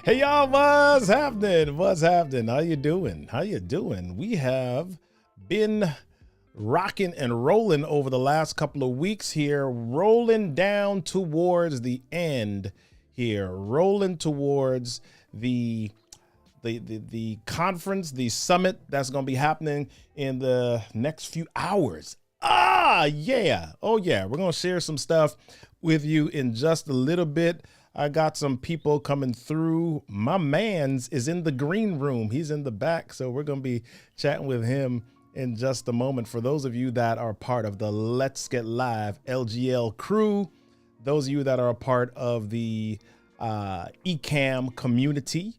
Hey y'all, what's happening? What's happening? How you doing? How you doing? We have been rocking and rolling over the last couple of weeks here, rolling down towards the end here, rolling towards the conference, the summit that's going to be happening in the next few hours. Yeah. Oh yeah. We're going to share some stuff with you in just a little bit. I got some people coming through. My man's is in the green room. He's in the back. So we're going to be chatting with him in just a moment. For those of you that are part of the Let's Get Live LGL crew, those of you that are a part of the Ecamm community,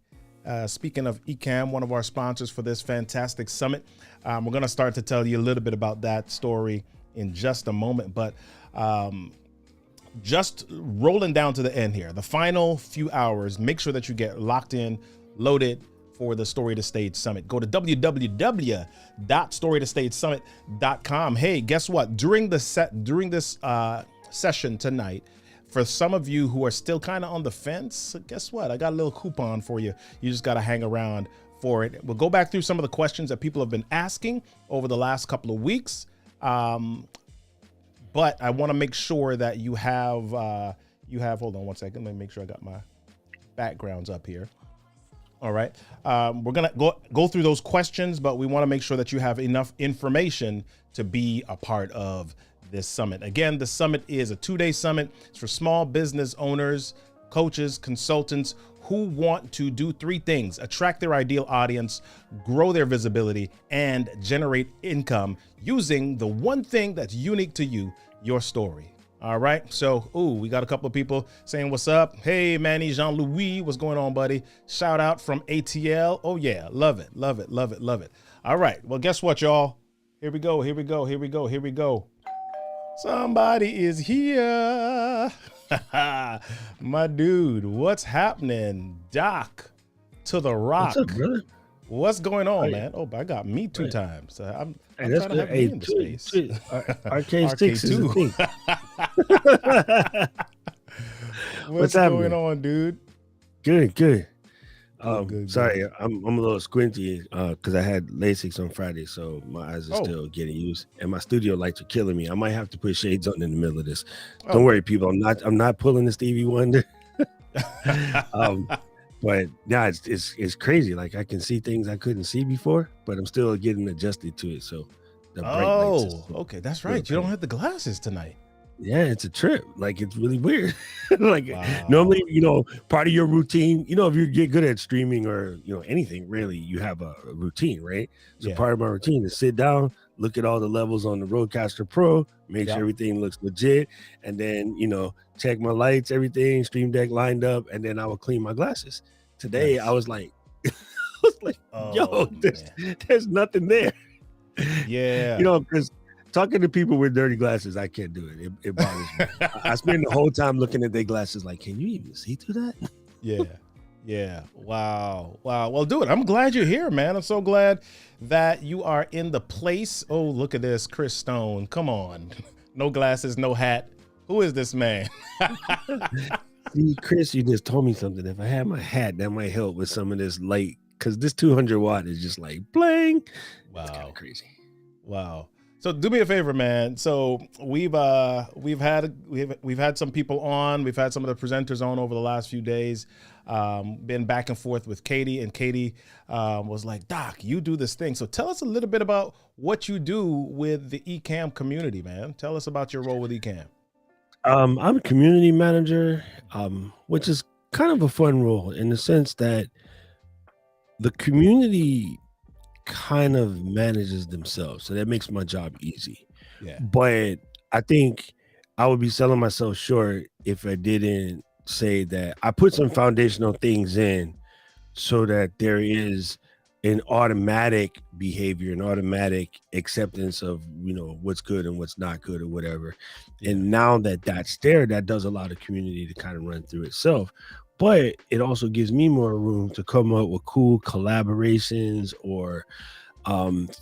speaking of Ecamm, one of our sponsors for this fantastic summit, we're going to start to tell you a little bit about that story in just a moment. But just rolling down to the end here, the final few hours, make sure that you get locked in, loaded for the Story to Stage Summit. Go to www.storytostagesummit.com. Hey, guess what? During this session tonight, for some of you who are still kind of on the fence, guess what? I got a little coupon for you. You just got to hang around for it. We'll go back through some of the questions that people have been asking over the last couple of weeks. But I want to make sure that you have, hold on one second. Let me make sure I got my backgrounds up here. All right. We're going to go through those questions, but we want to make sure that you have enough information to be a part of this summit. Again, the summit is a 2-day summit. It's for small business owners, coaches, consultants who want to do 3 things: attract their ideal audience, grow their visibility, and generate income using the one thing that's unique to you, your story. All right. So, we got a couple of people saying what's up. Hey, Manny, Jean-Louis, what's going on, buddy? Shout out from ATL. Oh yeah. Love it. Love it. Love it. Love it. All right. Well, guess what, y'all? Here we go. Here we go. Here we go. Here we go. Somebody is here. My dude, what's happening? Doc to the rock. What's up, brother? What's going on, man? Oh, I got me 2 times. I'm trying to have me in the space. RK6 is a thing. What's going on, dude? Good. Good. Sorry, I'm a little squinty because I had LASIK on Friday, so my eyes are still getting used, and my studio lights are killing me. I might have to put shades on in the middle of this. Don't worry, people. I'm not pulling the Stevie Wonder. But yeah, it's crazy. Like I can see things I couldn't see before, but I'm still getting adjusted to it. So the bright lights. Okay, that's right. You don't have the glasses tonight. Yeah, it's a trip. Like it's really weird. Normally, part of your routine, if you get good at streaming or anything, really, you have a routine, right? So part of my routine is sit down, look at all the levels on the Rodecaster Pro, make sure everything looks legit, and then check my lights, everything, Stream Deck lined up, and then I will clean my glasses. Today, I was like, there's nothing there. Yeah, because talking to people with dirty glasses, I can't do it. It bothers me. I spend the whole time looking at their glasses like, can you even see through that? Yeah. Wow. Well, dude, I'm glad you're here, man. I'm so glad that you are in the place. Oh, look at this. Chris Stone. Come on. No glasses, no hat. Who is this man? See, Chris, you just told me something. If I had my hat, that might help with some of this light, because this 200 watt is just like bling. Wow. It's kind of crazy. Wow. So do me a favor, man. So we've had some people on. We've had some of the presenters on over the last few days. Been back and forth with Katie, and Katie was like, "Doc, you do this thing. So tell us a little bit about what you do with the Ecamm community, man. Tell us about your role with Ecamm." I'm a community manager, which is kind of a fun role in the sense that the community kind of manages themselves, so that makes my job easy. Yeah. But I think I would be selling myself short if I didn't say that I put some foundational things in so that there is an automatic behavior, an automatic acceptance of, you know, what's good and what's not good or whatever. Yeah. And now that that's there, that does allow the community to kind of run through itself. But it also gives me more room to come up with cool collaborations or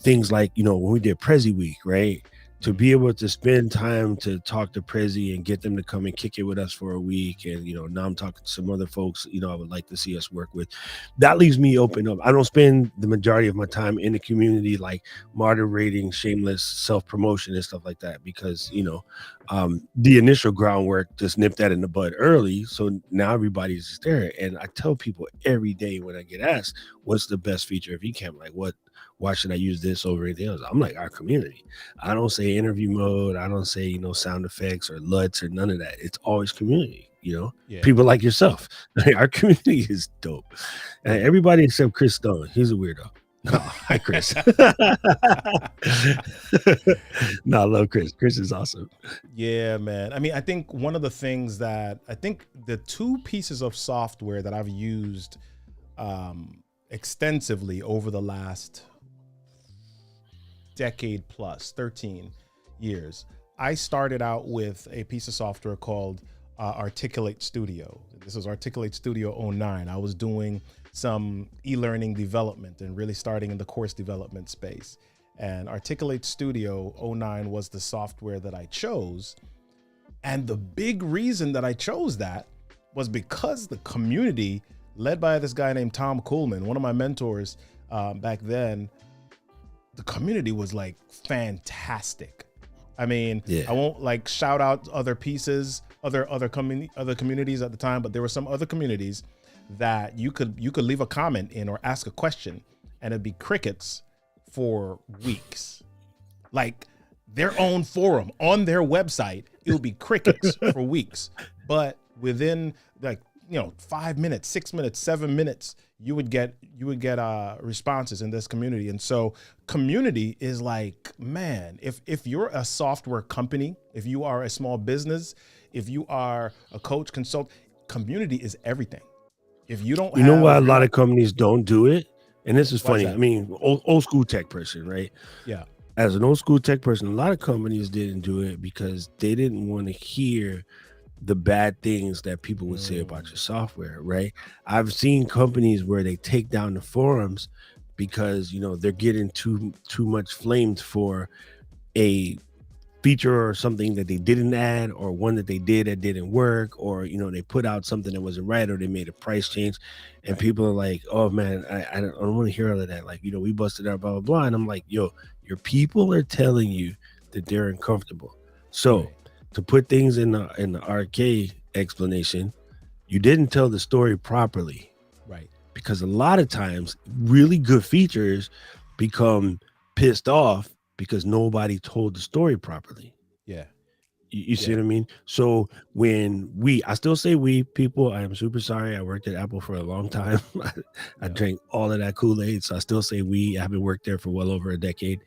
things like, you know, when we did Prezi Week, right? To be able to spend time to talk to Prezi and get them to come and kick it with us for a week. And, you know, now I'm talking to some other folks, you know, I would like to see us work with. That leaves me open up. I don't spend the majority of my time in the community, like moderating shameless self-promotion and stuff like that, because, you know, the initial groundwork just nipped that in the bud early. So now everybody's just there. And I tell people every day when I get asked, what's the best feature of Ecamm? Like, why should I use this over anything else? I'm like, our community. I don't say interview mode. I don't say, you know, sound effects or LUTs or none of that. It's always community, you know, people like yourself. Our community is dope. And everybody except Chris Stone. He's a weirdo. No, hi, Chris. No, I love Chris. Chris is awesome. Yeah, man. I mean, I think one of the things that the two pieces of software that I've used extensively over the last decade plus, 13 years. I started out with a piece of software called Articulate Studio. This was Articulate Studio 09. I was doing some e-learning development and really starting in the course development space. And Articulate Studio 09 was the software that I chose. And the big reason that I chose that was because the community, led by this guy named Tom Kuhlman, one of my mentors back then, the community was like fantastic. I mean, I won't like shout out other pieces, other communities at the time, but there were some other communities that you could leave a comment in or ask a question and it'd be crickets for weeks. Like their own forum on their website, it would be crickets for weeks. But within like, you know, 5 minutes, 6 minutes, 7 minutes, you would get responses in this community. And so community is like, man, if you're a software company, if you are a small business, if you are a coach, consult, community is everything. If you don't, you know why a lot of companies don't do it, and this is funny. I mean, old school tech person, right? Yeah. As an old school tech person, a lot of companies didn't do it because they didn't want to hear the bad things that people would say about your software, right? I've seen companies where they take down the forums because, you know, they're getting too much flamed for a feature or something that they didn't add, or one that they did that didn't work, or, you know, they put out something that wasn't right, or they made a price change, and people are like, oh man, I don't want to hear all of that. Like, you know, we busted out, blah, blah, blah. And I'm like, yo, your people are telling you that they're uncomfortable. So to put things in the arcade explanation, you didn't tell the story properly, right? Because a lot of times really good features become pissed off because nobody told the story properly. Yeah. You see what I mean? So when I still say we people, I am super sorry. I worked at Apple for a long time. I drank all of that Kool-Aid. So I still say we. I haven't worked there for well over a decade.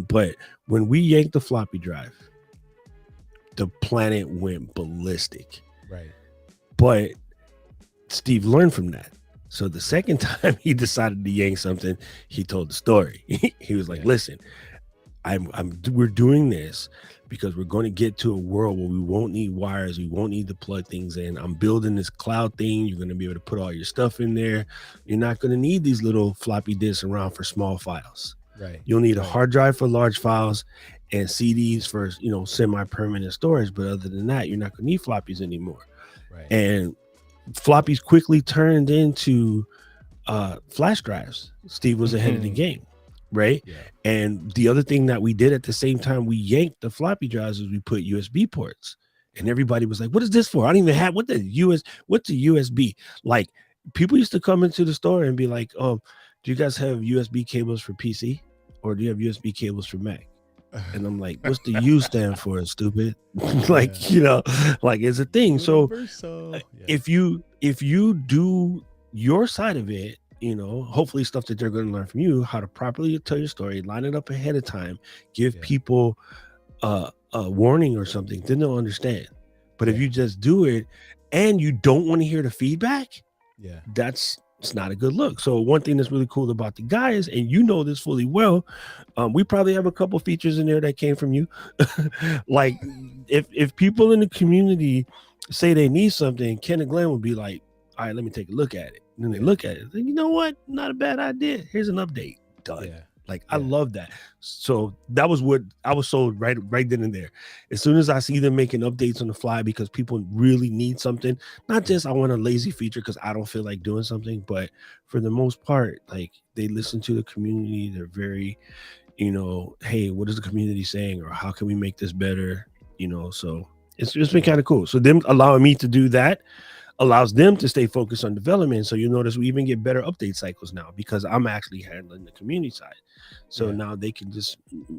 But when we yanked the floppy drive, the planet went ballistic. Right. But Steve learned from that. So the second time he decided to yank something, he told the story. He was like, listen, we're doing this because we're going to get to a world where we won't need wires. We won't need to plug things in. I'm building this cloud thing. You're going to be able to put all your stuff in there. You're not going to need these little floppy disks around for small files. Right. You'll need a hard drive for large files and CDs for, you know, semi-permanent storage. But other than that, you're not going to need floppies anymore. Right. And floppies quickly turned into flash drives. Steve was ahead of the game. right? Yeah. And the other thing that we did at the same time we yanked the floppy drives is we put USB ports. And everybody was like, what is this for? I don't even have what's a USB? Like people used to come into the store and be like, do you guys have USB cables for PC? Or do you have USB cables for Mac? And I'm like, what's the U stand for, stupid? Like, like it's a thing. Universal. So if you do your side of it, hopefully stuff that they're going to learn from you, how to properly tell your story, line it up ahead of time, give people a warning or something, then they'll understand. But if you just do it and you don't want to hear the feedback, it's not a good look. So one thing that's really cool about the guys, and you know this fully well, we probably have a couple features in there that came from you. Like if people in the community say they need something, Ken and Glenn would be like, all right, let me take a look at it. And then they look at it. You know what? Not a bad idea. Here's an update. Done. Yeah. Like I love that. So that was what I was sold right then and there. As soon as I see them making updates on the fly because people really need something, not just I want a lazy feature because I don't feel like doing something, but for the most part, like they listen to the community. They're very, hey, what is the community saying, or how can we make this better? So it's been kind of cool. So them allowing me to do that allows them to stay focused on development. So you notice we even get better update cycles now because I'm actually handling the community side. So now they can just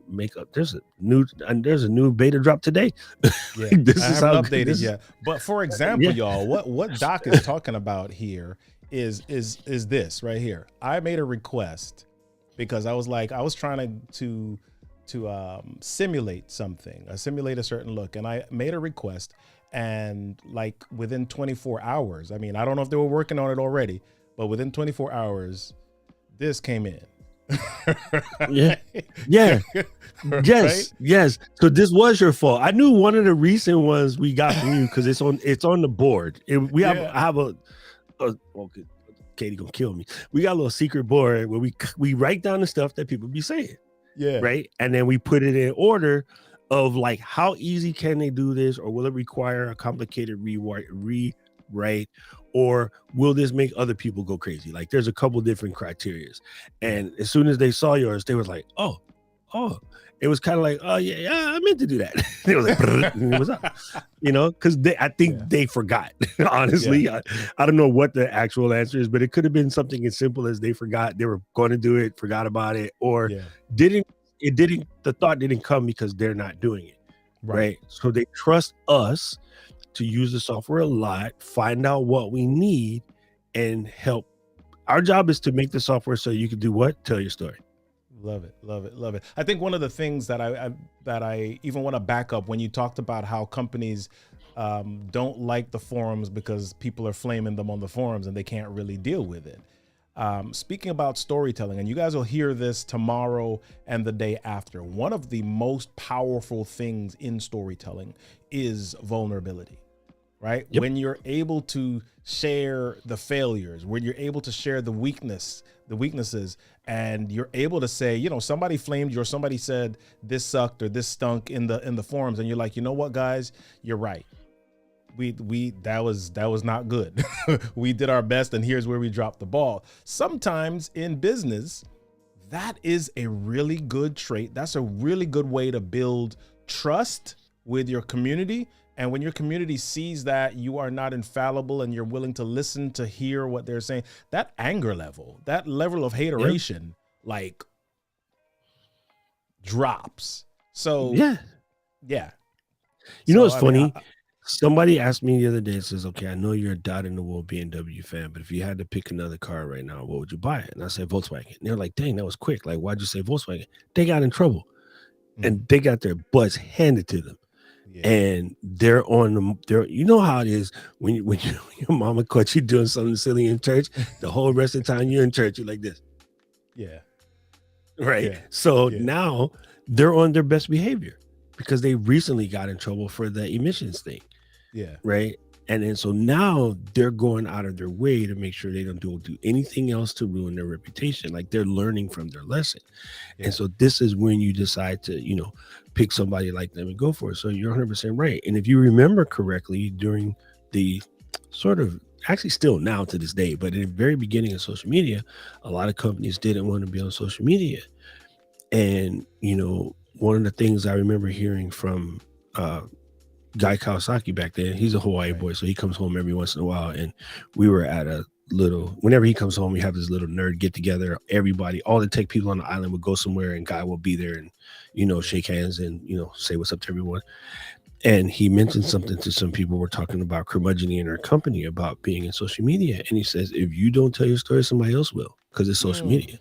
make up. There's a new beta drop today. Yeah, I haven't updated yet. But for example, y'all, what Doc is talking about here is this right here. I made a request because I was trying to simulate something, simulate a certain look, and I made a request. And like within 24 hours, I mean, I don't know if they were working on it already, but within 24 hours, this came in. Yes. So this was your fault. I knew one of the recent ones we got from you because it's on the board. I have a okay, Katie gonna kill me. We got a little secret board where we write down the stuff that people be saying. Yeah. Right. And then we put it in order of like how easy can they do this, or will it require a complicated rewrite, or will this make other people go crazy? Like there's a couple different criterias. And as soon as they saw yours, they was like, oh, it was kind of like, oh yeah, I meant to do that. It was like, and it was up, because I think they forgot. Honestly, I don't know what the actual answer is, but it could have been something as simple as they forgot they were going to do it, forgot about it, or the thought didn't come because they're not doing it. Right. So they trust us to use the software a lot, find out what we need, and help. Our job is to make the software so you can do what? Tell your story. Love it. I think one of the things that I even want to back up when you talked about how companies don't like the forums because people are flaming them on the forums and they can't really deal with it. Speaking about storytelling, and you guys will hear this tomorrow and the day after, one of the most powerful things in storytelling is vulnerability, right? Yep. When you're able to share the failures, when you're able to share the weaknesses, and you're able to say, somebody flamed you or somebody said this sucked or this stunk in the forums, and you're like, you know what, guys, you're right. That was not good. We did our best, and here's where we dropped the ball. Sometimes in business, that is a really good trait. That's a really good way to build trust with your community. And when your community sees that you are not infallible and you're willing to listen to hear what they're saying, that anger level, that level of hateration, like drops. So yeah. What's funny? Somebody asked me the other day, says, okay, I know you're a dot-in-the-world BMW fan, but if you had to pick another car right now, what would you buy? And I said Volkswagen. And they're like, dang, that was quick. Like, why'd you say Volkswagen? They got in trouble. And they got their butts handed to them. Yeah. And they're on them. You know how it is when your mama caught you doing something silly in church. The whole rest of the time you're in church, you're like this. Yeah. Right. Yeah. So now they're on their best behavior because they recently got in trouble for the emissions thing. Yeah. Right. And then so now they're going out of their way to make sure they don't do anything else to ruin their reputation. Like they're learning from their lesson. Yeah. And so this is when you decide to, pick somebody like them and go for it. So you're 100% right. And if you remember correctly, during the sort of actually still now to this day, but in the very beginning of social media, a lot of companies didn't want to be on social media. And, one of the things I remember hearing from Guy Kawasaki back then, he's a Hawaii boy, so he comes home every once in a while. And we were at whenever he comes home, we have this little nerd get together. Everybody, all the tech people on the island would go somewhere and Guy will be there and, shake hands and, say what's up to everyone. And he mentioned something to some people. We're talking about curmudgeony in our company about being in social media. And he says, if you don't tell your story, somebody else will, because it's social media.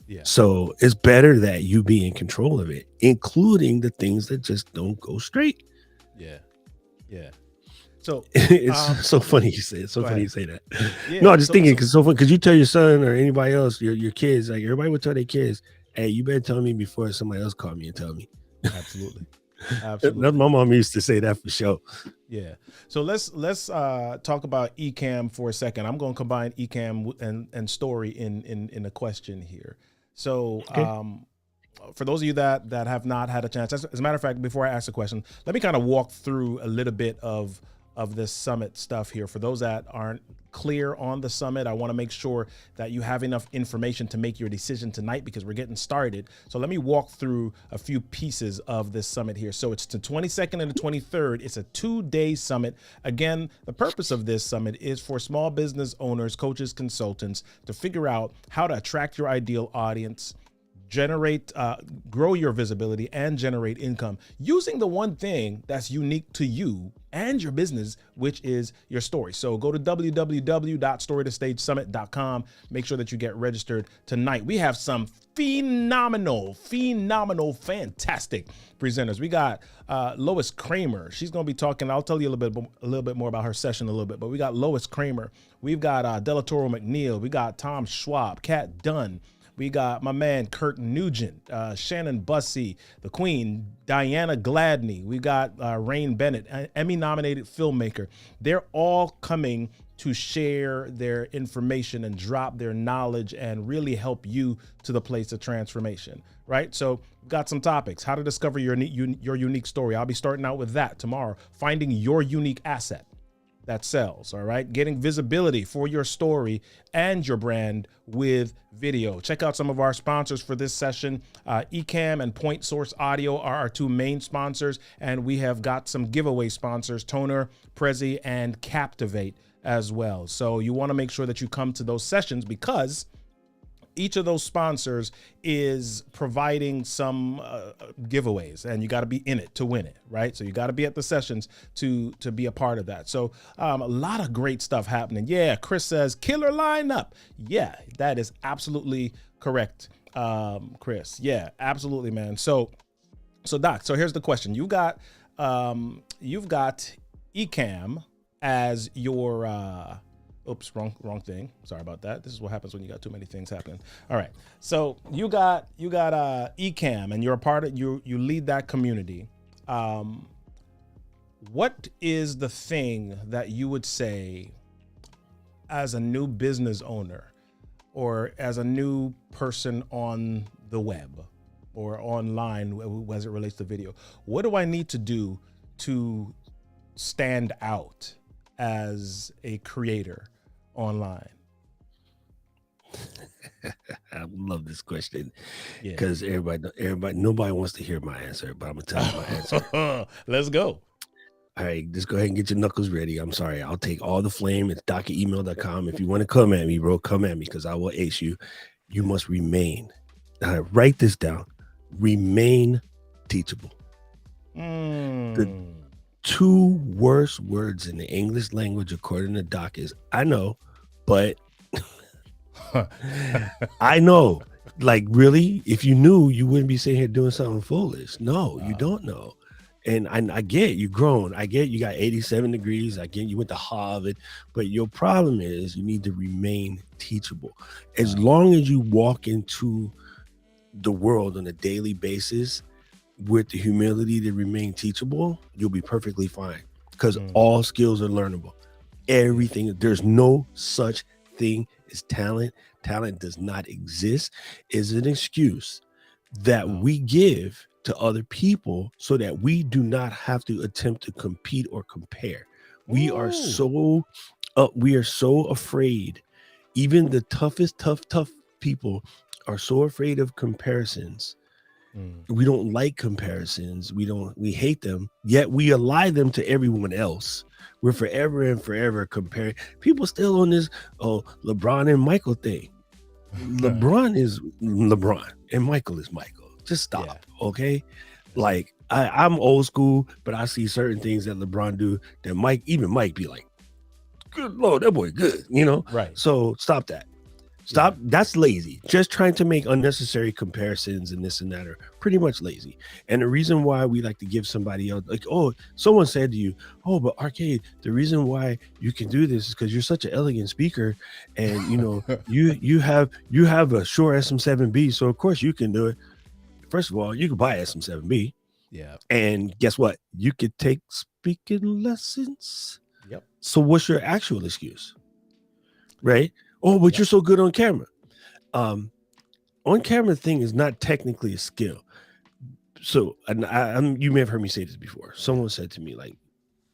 Yeah. So it's better that you be in control of it, including the things that just don't go straight. Yeah. Yeah. So it's so funny you say it. So funny you say that. Yeah, no, I'm just thinking because so funny because you tell your son or anybody else, your kids, like everybody would tell their kids, hey, you better tell me before somebody else call me and tell me. Absolutely. Absolutely. My mom used to say that for sure. Yeah. So let's talk about Ecamm for a second. I'm going to combine Ecamm and story in a question here. So for those of you that have not had a chance, as a matter of fact, before I ask the question, let me kind of walk through a little bit of this summit stuff here. For those that aren't clear on the summit, I want to make sure that you have enough information to make your decision tonight because we're getting started. So let me walk through a few pieces of this summit here. So it's the 22nd and the 23rd. It's a 2-day summit. Again, the purpose of this summit is for small business owners, coaches, consultants to figure out how to attract your ideal audience, grow your visibility, and generate income using the one thing that's unique to you and your business, which is your story. So go to www.storytostagesummit.com. Make sure that you get registered tonight. We have some phenomenal, fantastic presenters. We got Lois Kramer. She's going to be talking. I'll tell you a little bit more about her session in a little bit, but we got Lois Kramer. We've got Delatoro McNeil. We got Tom Schwab, Kat Dunn. We got my man, Kirk Nugent, Shannon Bussey, the Queen, Diana Gladney. We got Rain Bennett, an Emmy-nominated filmmaker. They're all coming to share their information and drop their knowledge and really help you to the place of transformation, right? So we've got some topics. How to discover your unique story. I'll be starting out with that tomorrow. Finding your unique asset that sells, all right? Getting visibility for your story and your brand with video. Check out some of our sponsors for this session. Ecamm and Point Source Audio are our two main sponsors, and we have got some giveaway sponsors, Toner, Prezi, and Captivate as well. So you want to make sure that you come to those sessions because each of those sponsors is providing some giveaways, and you got to be in it to win it, right? So you got to be at the sessions to be a part of that. So a lot of great stuff happening. Yeah, Chris says killer lineup. Yeah, that is absolutely correct, Chris. Yeah, absolutely, man. So Doc, so here's the question. You've got Ecamm as your oops, wrong thing. Sorry about that. This is what happens when you got too many things happening. All right. So you got Ecamm, and you're a part of you lead that community. What is the thing that you would say as a new business owner or as a new person on the web or online as it relates to video? What do I need to do to stand out as a creator online? I love this question because nobody wants to hear my answer, but I'm gonna tell you my answer. Let's go. All right, just go ahead and get your knuckles ready. I'm sorry, I'll take all the flame. It's doc@email.com. If you want to come at me, bro, come at me because I will ace you. You must remain. Write this down. Remain teachable. The 2 worst words in the English language, according to Doc, is I know, but I know. Like, really? If you knew, you wouldn't be sitting here doing something foolish. No, you don't know. And I get you grown. I get you got 87 degrees. I get you went to Harvard. But your problem is you need to remain teachable. As long as you walk into the world on a daily basis with the humility to remain teachable, you'll be perfectly fine because all skills are learnable. Everything, there's no such thing as talent. Talent does not exist. Is an excuse that we give to other people so that we do not have to attempt to compete or compare. We are so We are so afraid. Even the tough people are so afraid of comparisons. Mm. We don't like comparisons. We hate them, yet we ally them to everyone else. We're forever and forever comparing. People still on this, oh, LeBron and Michael thing. LeBron is LeBron and Michael is Michael. Just stop, Yeah. okay? Like I'm old school, but I see certain things that LeBron do that Mike be like, good Lord, that boy good, Right. So stop that. Stop. Yeah. That's lazy. Just trying to make unnecessary comparisons and this and that are pretty much lazy. And the reason why we like to give somebody else, like, oh, someone said to you, oh, but Arcade, the reason why you can do this is because you're such an elegant speaker, and you have a Shure SM7B, so of course you can do it. First of all, you can buy SM7B. Yeah. And guess what? You could take speaking lessons. Yep. So what's your actual excuse? Right? Oh, but you're so good on camera. On camera thing is not technically a skill. So, and you may have heard me say this before. Someone said to me, like,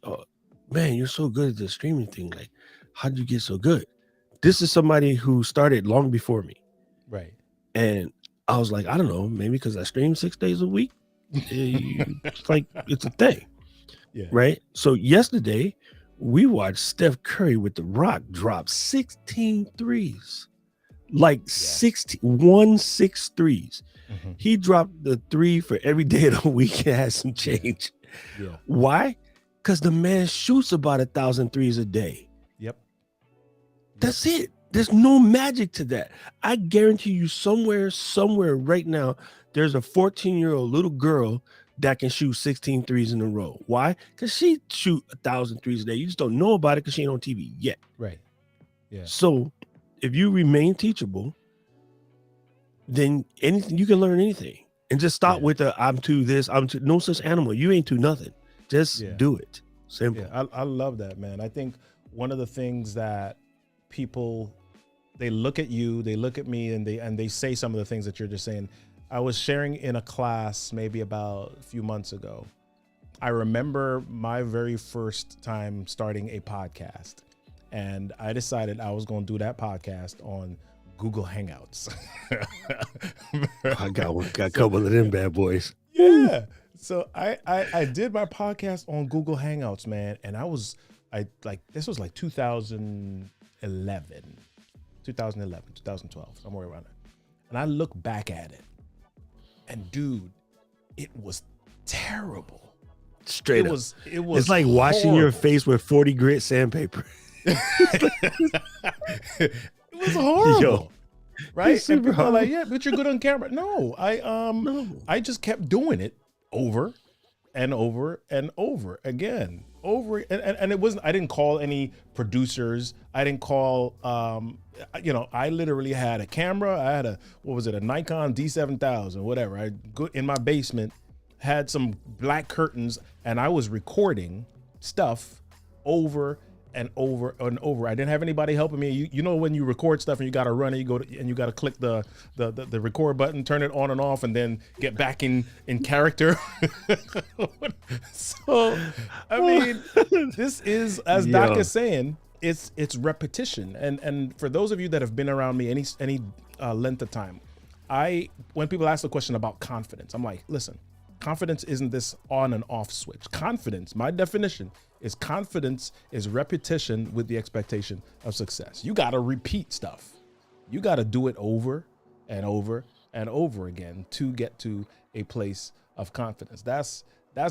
oh, man, you're so good at the streaming thing. Like, how did you get so good? This is somebody who started long before me. Right. And I was like, I don't know, maybe because I stream 6 days a week. It's like, it's a thing. Yeah. Right. So yesterday, we watched Steph Curry with The Rock drop 16 threes. Like 16 threes. Mm-hmm. He dropped the 3 for every day of the week and had some change. Yeah. Why? Because the man shoots about 1,000 threes a day. Yep. That's it. There's no magic to that. I guarantee you somewhere right now, there's a 14-year-old little girl that can shoot 16 threes in a row. Why? Because she shoot 1,000 threes a day. You just don't know about it because she ain't on TV yet. Right. Yeah. So if you remain teachable, then anything you can learn anything. And just stop with the I'm too this, I'm too no such animal. You ain't too nothing. Just do it. Simple. Yeah, I love that, man. I think one of the things that people, they look at you, they look at me, and they say some of the things that you're just saying. I was sharing in a class maybe about a few months ago. I remember my very first time starting a podcast, and I decided I was going to do that podcast on Google Hangouts. I got a couple of them bad boys. Yeah. So I did my podcast on Google Hangouts, man. And this was like 2011, 2012, somewhere around there. And I look back at it, and dude, it was terrible. Straight up. It was it's like washing your face with 40 grit sandpaper. It was horrible. Yo, right? And people are like, yeah, but you're good on camera. No, I just kept doing it over and over and over again. And it wasn't, I didn't call any producers. I didn't call, I literally had a camera. I had a Nikon D7000, whatever. I go in my basement, had some black curtains, and I was recording stuff over and over and over. I didn't have anybody helping me. You know when you record stuff and you got to run it, you got to click the record button, turn it on and off, and then get back in character. So, I mean, this is, as Doc is saying, it's repetition. And for those of you that have been around me any length of time, when people ask the question about confidence, I'm like, listen, confidence isn't this on and off switch. Confidence, my definition is confidence is repetition with the expectation of success. You got to repeat stuff. You got to do it over and over and over again to get to a place of confidence. That's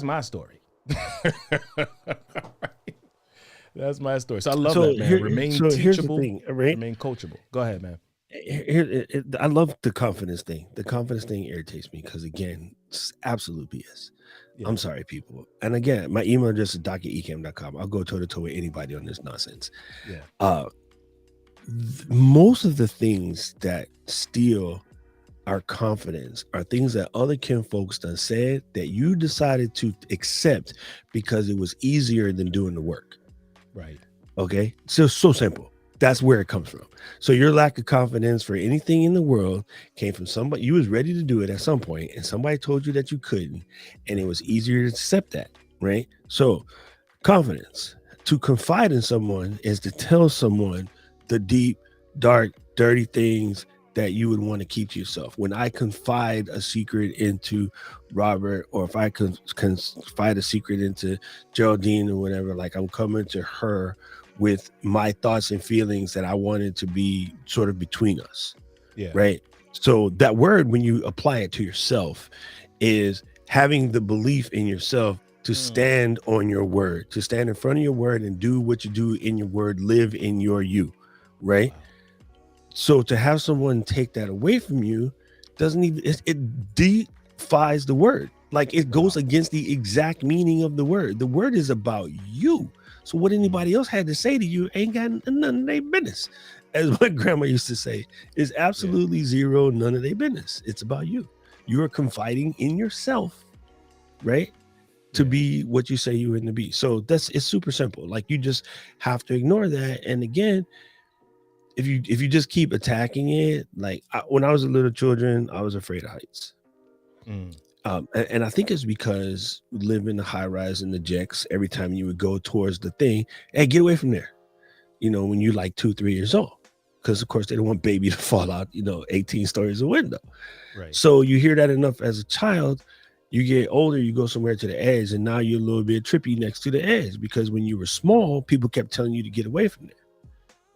my story. That's my story. So I love that, man. Remain teachable, remain coachable. Go ahead, man. I love the confidence thing. The confidence thing irritates me because, again, it's absolute BS. Yeah. I'm sorry, people. And again, my email address is doc@ecam.com. I'll go toe-to-toe with anybody on this nonsense. Yeah. Most of the things that steal our confidence are things that other kin folks done said that you decided to accept because it was easier than doing the work. Right. Okay? So simple. That's where it comes from. So your lack of confidence for anything in the world came from somebody. You was ready to do it at some point, and somebody told you that you couldn't, and it was easier to accept that, right? So confidence. to confide in someone is to tell someone the deep, dark, dirty things that you would want to keep to yourself. When I confide a secret into Robert, or if I confide a secret into Geraldine or whatever, like I'm coming to her with my thoughts and feelings that I wanted to be sort of between us. Yeah. Right. So that word, when you apply it to yourself, is having the belief in yourself to stand on your word, to stand in front of your word and do what you do in your word, live in your you. Right. Wow. So to have someone take that away from you doesn't even, it defies the word. Like it goes against the exact meaning of the word. The word is about you. So what anybody else had to say to you ain't got none of their business. As my grandma used to say, is absolutely zero, none of their business. It's about you. You are confiding in yourself, right? To be what you say you want to be. So it's super simple. Like you just have to ignore that. And again, if you just keep attacking it, like when I was a little children, I was afraid of heights. And I think it's because we live in the high rise and the jacks. Every time you would go towards the thing, hey, get away from there. You know, when you're like 2-3 years old, because of course they don't want baby to fall out, 18 stories a window. Right. So you hear that enough as a child. You get older, you go somewhere to the edge, and now you're a little bit trippy next to the edge, because when you were small, people kept telling you to get away from there.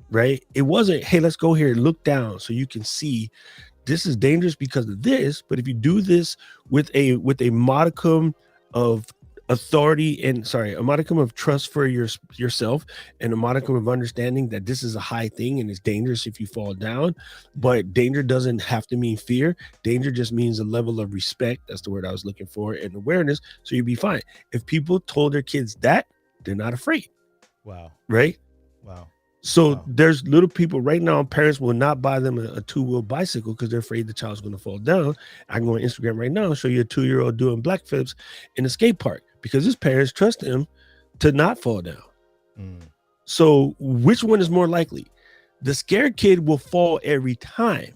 Right? It wasn't, hey, let's go here and look down so you can see this is dangerous because of this. But if you do this with a modicum of authority and a modicum of trust for yourself and a modicum of understanding that this is a high thing and it's dangerous if you fall down, but danger doesn't have to mean fear. Danger just means a level of respect. That's the word I was looking for, and awareness. So you'd be fine. If people told their kids that, they're not afraid. Wow. Right? Wow. So there's little people right now, parents will not buy them a two-wheel bicycle because they're afraid the child's going to fall down. I can go on Instagram right now and show you a 2-year-old doing black flips in a skate park because his parents trust him to not fall down. So which one is more likely? The scared kid will fall every time.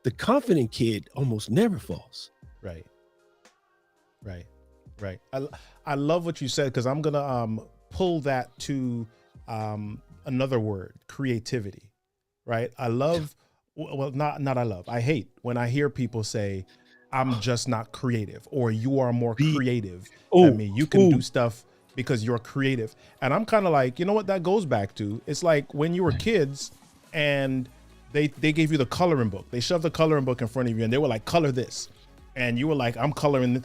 The confident kid almost never falls. Right. I love what you said, because I'm going to pull that to another word, creativity, right? I love, I hate when I hear people say, I'm just not creative, or you are more creative than me. You can do stuff because you're creative. And I'm kind of like, you know what that goes back to? It's like when you were kids and they gave you the coloring book. They shoved the coloring book in front of you and they were like, color this. And you were like, I'm coloring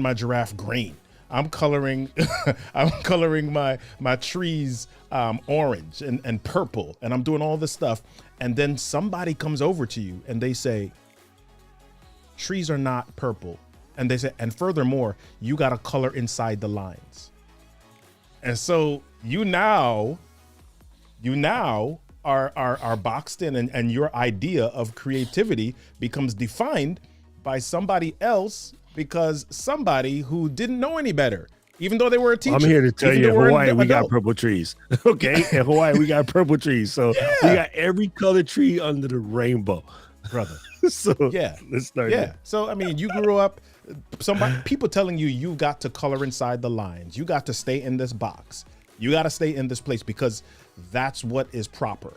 my giraffe green. I'm coloring my trees orange and purple, and I'm doing all this stuff. And then somebody comes over to you and they say, trees are not purple. And they say, and furthermore, you got to color inside the lines. And so you now are boxed in, and your idea of creativity becomes defined by somebody else, because somebody who didn't know any better, even though they were a teacher. I'm here to tell you, in Hawaii, we got purple trees. Okay, in Hawaii, we got purple trees. So we got every color tree under the rainbow, brother. So let's start. Yeah. So I mean, you grew up, people telling you got to color inside the lines. You got to stay in this box. You got to stay in this place because that's what is proper.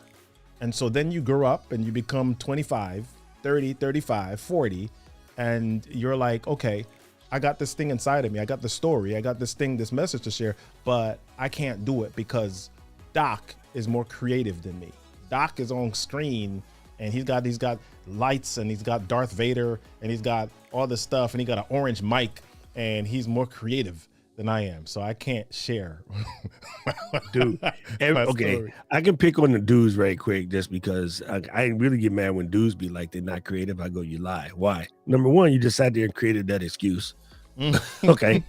And so then you grow up and you become 25, 30, 35, 40. And you're like, okay, I got this thing inside of me. I got the story. I got this message to share, but I can't do it because Doc is more creative than me. Doc is on screen and he's got lights and he's got Darth Vader and he's got all this stuff and he got an orange mic and he's more creative than I am. So I can't share. Dude, okay. I can pick on the dudes right quick just because I really get mad when dudes be like, they're not creative. I go, you lie. Why? Number one, you just sat there and created that excuse. Okay.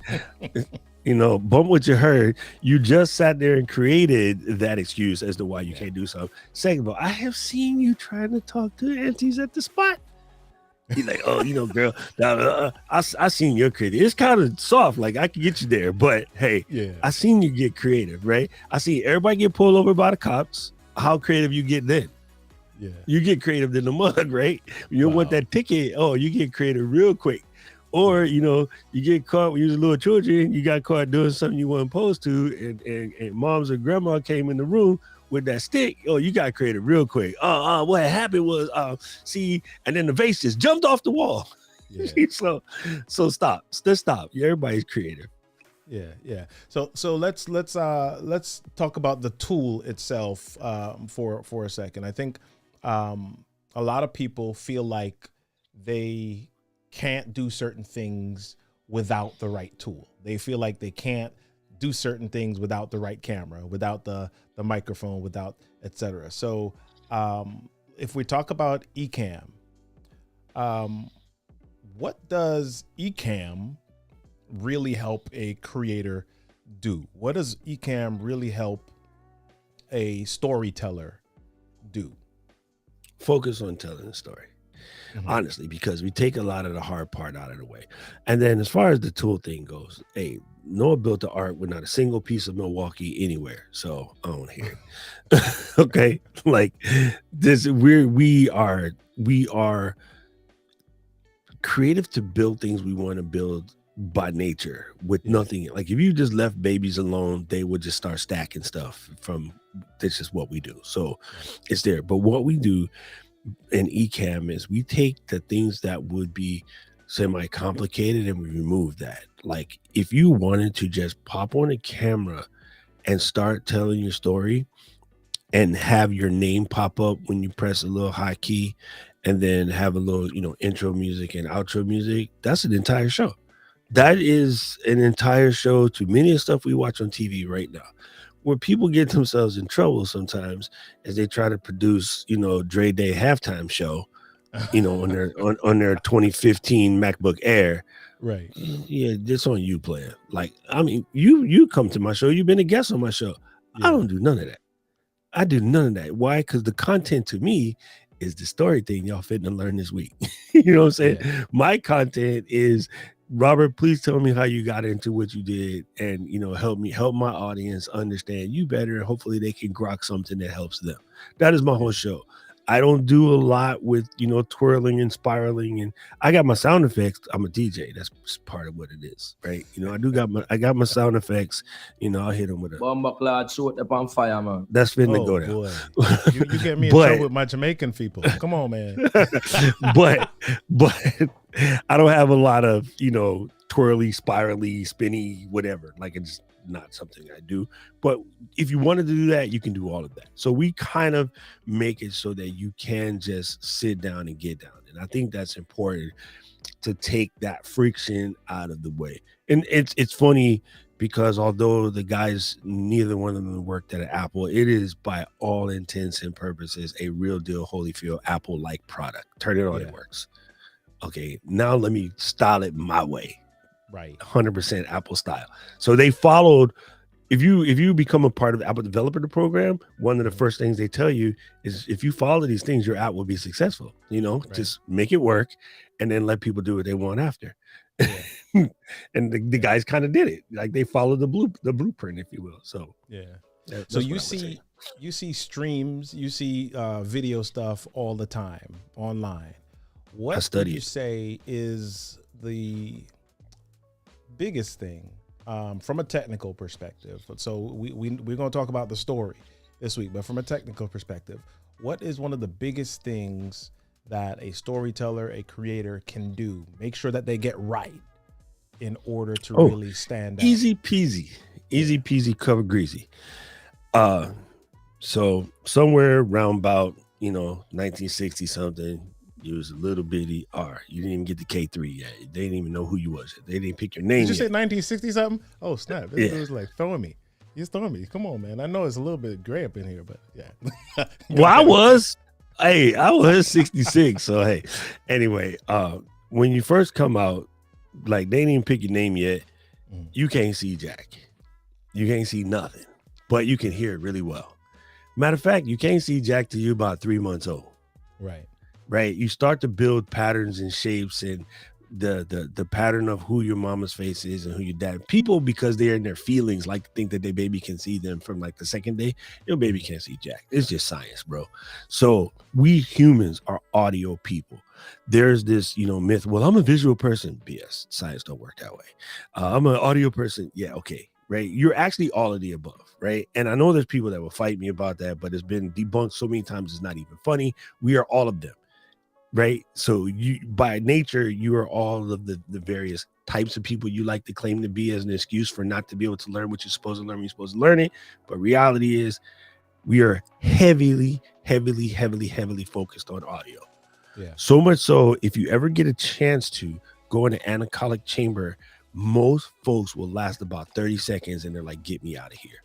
Bump what you heard. You just sat there and created that excuse as to why you can't do something. Second of all, I have seen you trying to talk to aunties at the spot. He's like, oh, girl, I seen your creative. It's kind of soft, like I can get you there, but hey, I seen you get creative, right? I see everybody get pulled over by the cops. How creative you get then? Yeah, you get creative in the mug, right? You want that ticket? Oh, you get creative real quick. Or, you know, you get caught when you was little children, you got caught doing something you weren't supposed to, and moms or grandma came in the room with that stick. Oh, you got creative real quick. What happened was, see, and then the vase just jumped off the wall. Yeah. so stop. Let's stop. Everybody's creative. Yeah. So let's talk about the tool itself for a second. I think a lot of people feel like they can't do certain things without the right tool. They feel like they can't do certain things without the right camera, without the microphone, without etc. So if we talk about Ecamm, what does Ecamm really help a creator do? What does Ecamm really help a storyteller do? Focus on telling the story. Honestly, because we take a lot of the hard part out of the way. And then as far as the tool thing goes, hey, Noah built the art with not a single piece of Milwaukee anywhere. So I don't hear it. Okay. Like this, we are creative to build things we want to build by nature with nothing. Like if you just left babies alone, they would just start stacking stuff that's just what we do. So it's there. But what we do in Ecamm is we take the things that would be semi-complicated and we remove that. Like if you wanted to just pop on a camera and start telling your story and have your name pop up when you press a little high key and then have a little, intro music and outro music, that's an entire show. That is an entire show to many of the stuff we watch on TV right now. Where people get themselves in trouble sometimes as they try to produce, Dre Day halftime show, on their 2015 MacBook Air. Right. Yeah, this on you, player. Like, I mean, you come to my show, you've been a guest on my show. Yeah. I don't do none of that. I do none of that. Why? Because the content to me is the story thing y'all fitting to learn this week. You know what I'm saying? Yeah. My content is, Robert, please tell me how you got into what you did and, help my audience understand you better. And hopefully they can grok something that helps them. That is my whole show. I don't do a lot with, twirling and spiraling, and I got my sound effects. I'm a DJ. That's part of what it is, right? I got my sound effects. I'll hit them with a bomb cloud shoot up on fire, man. That's finna go there. Boy. You get me in trouble with my Jamaican people. Come on, man. but I don't have a lot of, twirly, spirally, spinny, whatever. Like it's not something I do. But if you wanted to do that, you can do all of that. So we kind of make it so that you can just sit down and get down. And I think that's important to take that friction out of the way. And it's funny because although the guys, neither one of them worked at Apple, it is by all intents and purposes a real deal Holyfield Apple-like product. Turn it on, it works. Okay, now let me style it my way. Right. 100% Apple style. So they followed. If you become a part of the Apple Developer Program, one of the first things they tell you is if you follow these things, your app will be successful. Just make it work and then let people do what they want after. Yeah. And the guys kind of did it. Like they followed the blueprint, if you will. So so you see streams, you see video stuff all the time online. What would you say is the biggest thing from a technical perspective? So we're going to talk about the story this week, but from a technical perspective, what is one of the biggest things that a storyteller, a creator can do? Make sure that they get right in order to really stand out. Easy peasy, cover greasy. So somewhere around about 1960 something, you was a little bitty R. You didn't even get the K3 yet. They didn't even know who you was. They didn't pick your name. Did you yet. say 1960 something? Oh snap! This was like throwing me. He's throwing me. Come on, man. I know it's a little bit gray up in here, but yeah. Well, I was 66. So hey, anyway, when you first come out, like they didn't even pick your name yet. You can't see jack. You can't see nothing, but you can hear it really well. Matter of fact, you can't see jack till you about 3 months old. Right. You start to build patterns and shapes and the pattern of who your mama's face is and who your dad. People, because they're in their feelings, like to think that their baby can see them from like the second day. Your baby can't see jack. It's just science, bro. So we humans are audio people. there's this, myth. Well, I'm a visual person. BS. Science don't work that way. I'm an audio person. Yeah, okay, right. You're actually all of the above, right? And I know there's people that will fight me about that, but it's been debunked so many times it's not even funny. We are all of them, right? So you, by nature, you are all of the various types of people you like to claim to be as an excuse for not to be able to learn what you're supposed to learn when you're supposed to learn it. But reality is we are heavily focused on audio. Yeah. So much so, if you ever get a chance to go in an anechoic chamber, most folks will last about 30 seconds and they're like, get me out of here.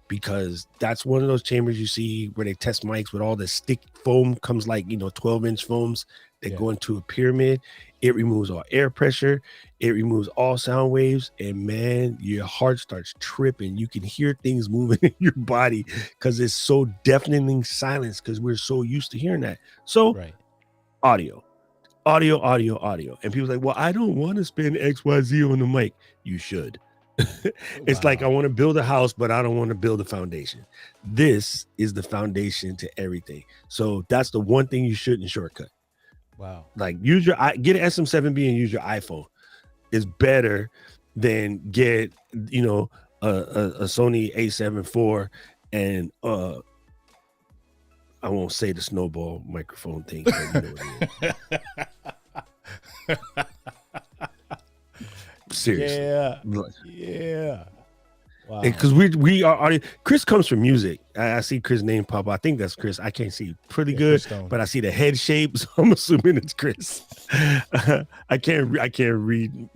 Because that's one of those chambers you see where they test mics with all the stick foam comes like, 12-inch foams that go into a pyramid. It removes all air pressure. It removes all sound waves. And man, your heart starts tripping. You can hear things moving in your body because it's so deafening silence because we're so used to hearing that. So audio. And people's like, well, I don't want to spend XYZ on the mic. You should. It's like I want to build a house, but I don't want to build a foundation. This is the foundation to everything. So that's the one thing you shouldn't shortcut. Wow. Like get an SM7B and use your iPhone. It's better than get a Sony A7 IV and I won't say the snowball microphone thing. But you know what it is. Seriously. Yeah. Wow. Because we are. Chris comes from music. I see Chris' name pop up. I think that's Chris. I can't see pretty good, but I see the head shape, so I'm assuming it's Chris. I can't read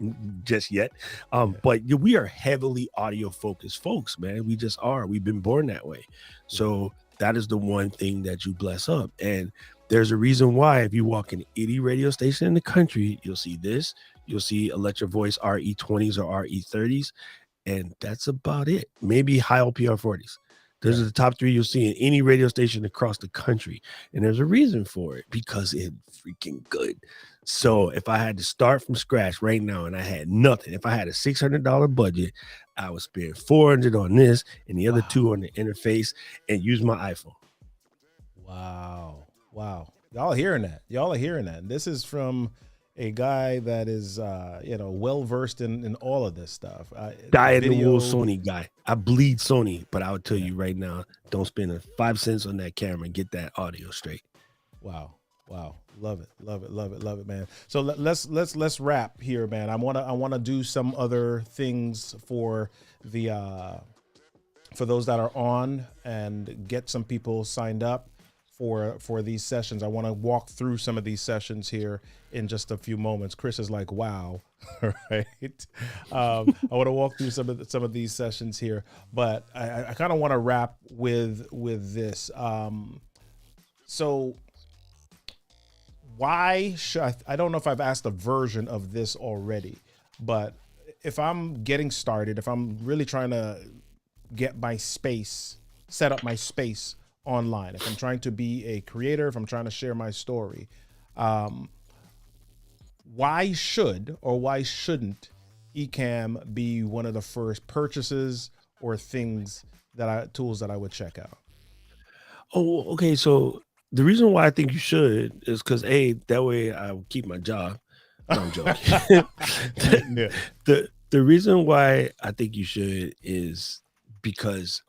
just yet. But we are heavily audio focused folks, man. We just are. We've been born that way. So that is the one thing that you bless up. And there's a reason why if you walk in any radio station in the country, you'll see this. You'll see Electro Voice RE20s or RE30s. And that's about it. Maybe high LPR 40s. Those are the top three you'll see in any radio station across the country. And there's a reason for it because it's freaking good. So if I had to start from scratch right now and I had nothing, if I had a $600 budget, I would spend $400 on this and the other two on the interface and use my iPhone. Wow. Y'all are hearing that. This is from a guy that is, well versed in all of this stuff. Die-in-the-wool Sony guy. I bleed Sony, but I would tell you right now, don't spend 5 cents on that camera and get that audio straight. Wow. Love it, man. So let's wrap here, man. I wanna do some other things for the for those that are on and get some people signed up for these sessions. I want to walk through some of these sessions here in just a few moments. Chris is like, wow. Right. I want to walk through some of these sessions here, but I kind of want to wrap with this. So why should I don't know if I've asked a version of this already, but if I'm getting started, if I'm really trying to get my space, set up my space online, if I'm trying to be a creator, if I'm trying to share my story, why should or why shouldn't Ecamm be one of the first purchases or things tools that I would check out? Oh, okay. So the reason why I think you should is because that way I will keep my job. No, I'm joking. The reason why I think you should is because,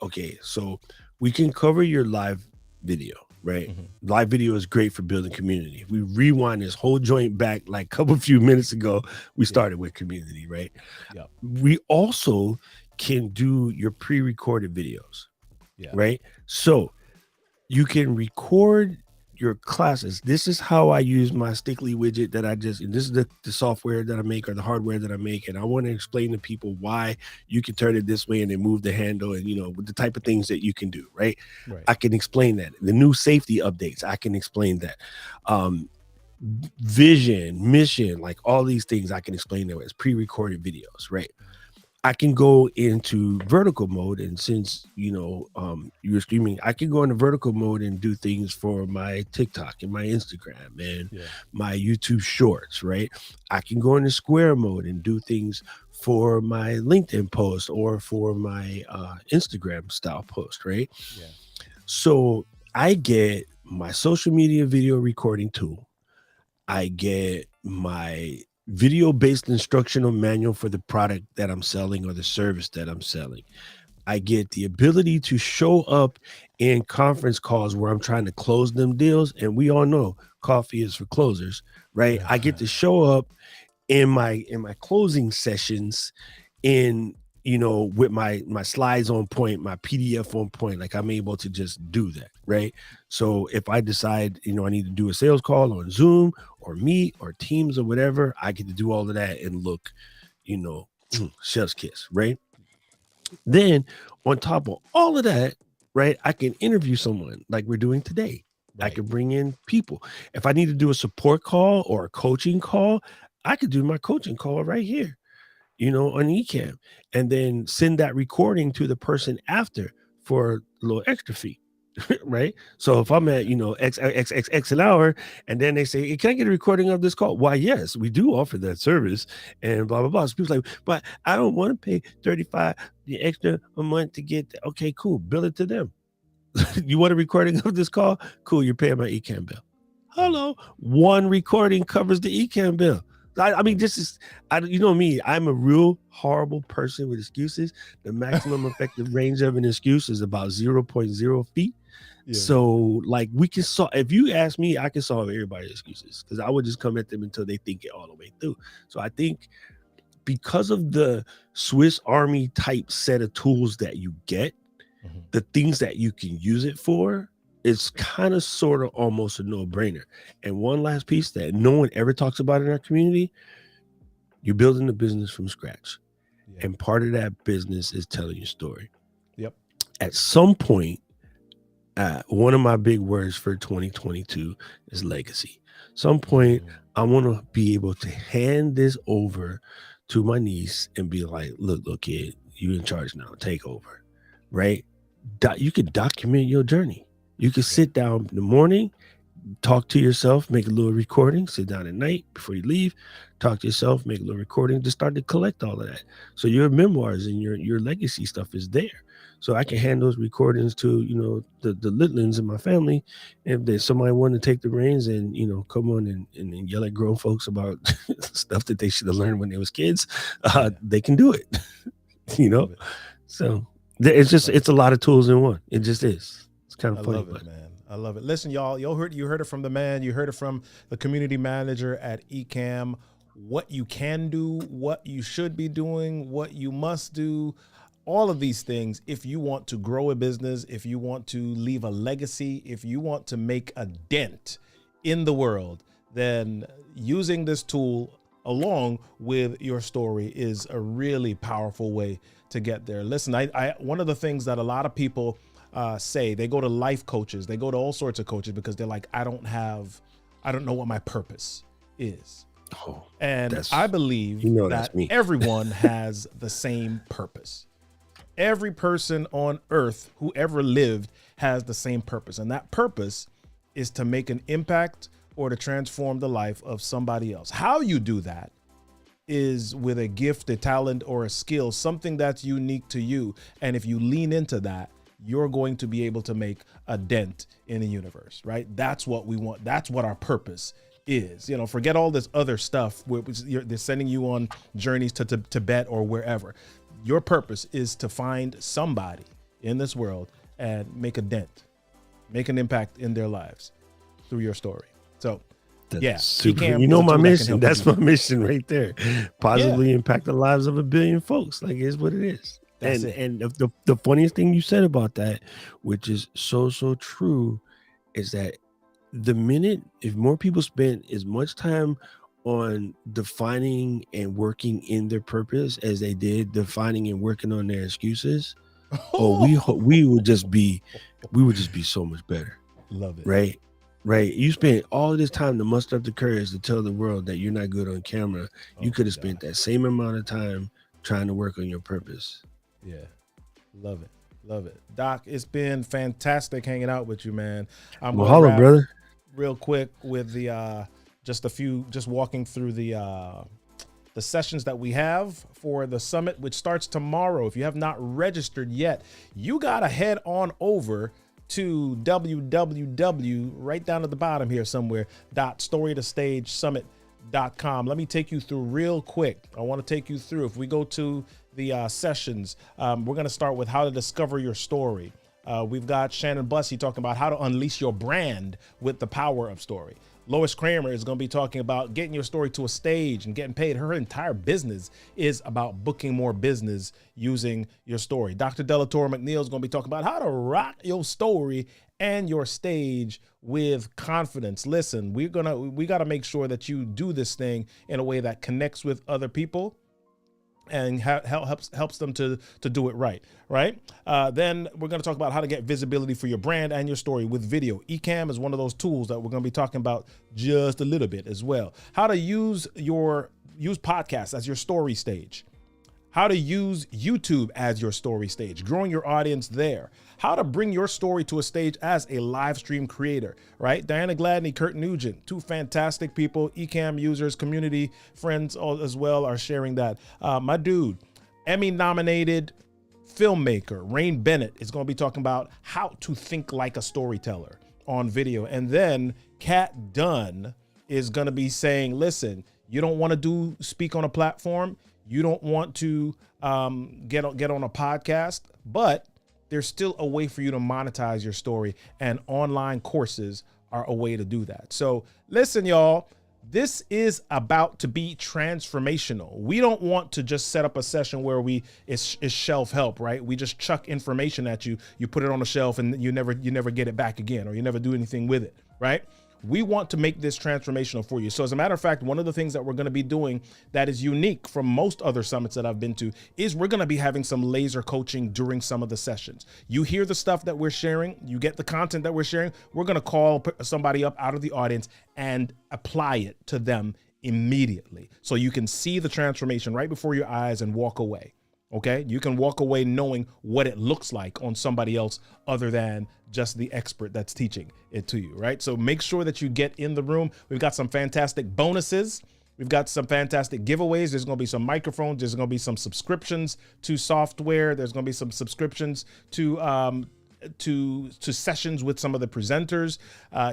so we can cover your live video, right? Mm-hmm. Live video is great for building community. We rewind this whole joint back like a few minutes ago. We started with community, right? Yeah. We also can do your pre-recorded videos, right? So you can record your classes. This is how I use my Stickly widget and this is the software that I make or the hardware that I make. And I want to explain to people why you can turn it this way and then move the handle and, with the type of things that you can do, right? I can explain that. The new safety updates, I can explain that. Vision, mission, like all these things I can explain that as pre-recorded videos, right? I can go into vertical mode, and since you're streaming, I can go into vertical mode and do things for my TikTok and my Instagram and my YouTube shorts, right? I can go into square mode and do things for my LinkedIn post or for my Instagram style post, right? So I get my social media video recording tool. I get my video-based instructional manual for the product that I'm selling or the service that I'm selling. I get the ability to show up in conference calls where I'm trying to close them deals. And we all know coffee is for closers, right? I get to show up in my closing sessions in, with my slides on point, my PDF on point. Like, I'm able to just do that, right? So if I decide, I need to do a sales call on Zoom or Meet or Teams or whatever, I get to do all of that and look, chef's kiss, right? Then on top of all of that, right, I can interview someone like we're doing today. Right. I can bring in people. If I need to do a support call or a coaching call, I could do my coaching call right here, on Ecamm, and then send that recording to the person after for a little extra fee. Right. So if I'm at, X an hour, and then they say, hey, can I get a recording of this call? Why, yes, we do offer that service, and blah, blah, blah. So people's like, but I don't want to pay $35 the extra a month to get that. Okay, cool. Bill it to them. You want a recording of this call? Cool. You're paying my Ecamm bill. Hello. One recording covers the Ecamm bill. I mean, this is, me, I'm a real horrible person with excuses. The maximum effective range of an excuse is about 0.0 feet. Yeah. So like we can solve, if you ask me, I can solve everybody's excuses because I would just come at them until they think it all the way through. So I think because of the Swiss Army type set of tools that you get, the things that you can use it for, it's kind of sort of almost a no-brainer. And one last piece that no one ever talks about in our community, you're building a business from scratch. Yeah. And part of that business is telling your story. Yep. At some point, one of my big words for 2022 is legacy. Some point, I want to be able to hand this over to my niece and be like, look, kid, you in charge now, take over, right? You could document your journey. You can sit down in the morning, talk to yourself, make a little recording, sit down at night before you leave, talk to yourself, make a little recording, just start to collect all of that. So your memoirs and your legacy stuff is there. So I can hand those recordings to, the Litlands in my family. If there's somebody wanting to take the reins and, come on and yell at grown folks about stuff that they should have learned when they was kids, they can do it, So it's a lot of tools in one. It just is. Kind of funny, love it, man. I love it. Listen, y'all, you heard it from the man. You heard it from the community manager at Ecamm. What you can do, what you should be doing, what you must do, all of these things. If you want to grow a business, if you want to leave a legacy, if you want to make a dent in the world, then using this tool along with your story is a really powerful way to get there. Listen, I one of the things that a lot of people say, they go to life coaches, they go to all sorts of coaches because they're like, I don't know what my purpose is. Oh, and I believe that everyone has the same purpose. Every person on earth who ever lived has the same purpose. And that purpose is to make an impact or to transform the life of somebody else. How you do that is with a gift, a talent, or a skill, something that's unique to you. And if you lean into that, you're going to be able to make a dent in the universe, right? That's what we want. That's what our purpose is. Forget all this other stuff where they're sending you on journeys to Tibet or wherever. Your purpose is to find somebody in this world and make a dent, make an impact in their lives through your story. So that's super. My mission. That's my mission right there. Positively impact the lives of 1 billion folks. Like, it's what it is. And the funniest thing you said about that, which is so true, is that the minute, if more people spent as much time on defining and working in their purpose as they did defining and working on their excuses, we would just be so much better. Love it. Right. You spent all of this time to muster up the courage to tell the world that you're not good on camera. You could have spent that same amount of time trying to work on your purpose. Yeah. Love it. Doc, it's been fantastic hanging out with you, man. I'm going to brother. Real quick with the just walking through the sessions that we have for the summit, which starts tomorrow. If you have not registered yet, you got to head on over to www, right down at the bottom here somewhere, .storytostagesummit.com. Let me take you through real quick. I want to take you through. If we go to the sessions, we're going to start with how to discover your story. We've got Shannon Bussey talking about how to unleash your brand with the power of story. Lois Kramer is going to be talking about getting your story to a stage and getting paid. Her entire business is about booking more business using your story. Dr. Delatoro McNeil is going to be talking about how to rock your story and your stage with confidence. Listen, we got to make sure that you do this thing in a way that connects with other people and helps them to do it right. Then we're going to talk about how to get visibility for your brand and your story with video. Ecamm is one of those tools that we're going to be talking about just a little bit as well. How to use podcasts as your story stage. How to use YouTube as your story stage, growing your audience there. How to bring your story to a stage as a live stream creator, right? Diana Gladney, Kurt Nugent, two fantastic people, Ecamm users, community friends as well are sharing that. My dude, Emmy-nominated filmmaker, Rain Bennett, is going to be talking about how to think like a storyteller on video. And then Kat Dunn is going to be saying, listen, you don't want to speak on a platform. You don't want to get on a podcast, but there's still a way for you to monetize your story, and online courses are a way to do that. So listen, y'all, this is about to be transformational. We don't want to just set up a session where it's shelf help, right? We just chuck information at you, you put it on the shelf, and you never get it back again, or you never do anything with it, right? We want to make this transformational for you. So as a matter of fact, one of the things that we're going to be doing that is unique from most other summits that I've been to is we're going to be having some laser coaching during some of the sessions. You hear the stuff that we're sharing, you get the content that we're sharing. We're going to call somebody up out of the audience and apply it to them immediately. So you can see the transformation right before your eyes and walk away. Okay, you can walk away knowing what it looks like on somebody else other than just the expert that's teaching it to you, right? So make sure that you get in the room. We've got some fantastic bonuses. We've got some fantastic giveaways. There's going to be some microphones. There's going to be some subscriptions to software. There's going to be some subscriptions to sessions with some of the presenters.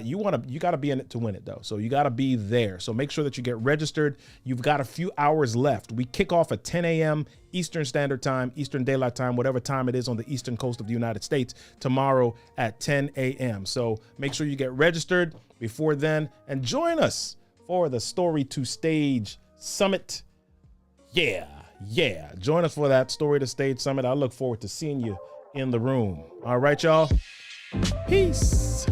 You got to be in it to win it though. So you got to be there. So make sure that you get registered. You've got a few hours left. We kick off at 10 a.m. Eastern Standard Time, Eastern Daylight Time, whatever time it is on the Eastern Coast of the United States, tomorrow at 10 a.m. So make sure you get registered before then and join us for the Story to Stage Summit. Yeah. Join us for that Story to Stage Summit. I look forward to seeing you in the room. All right, y'all. Peace.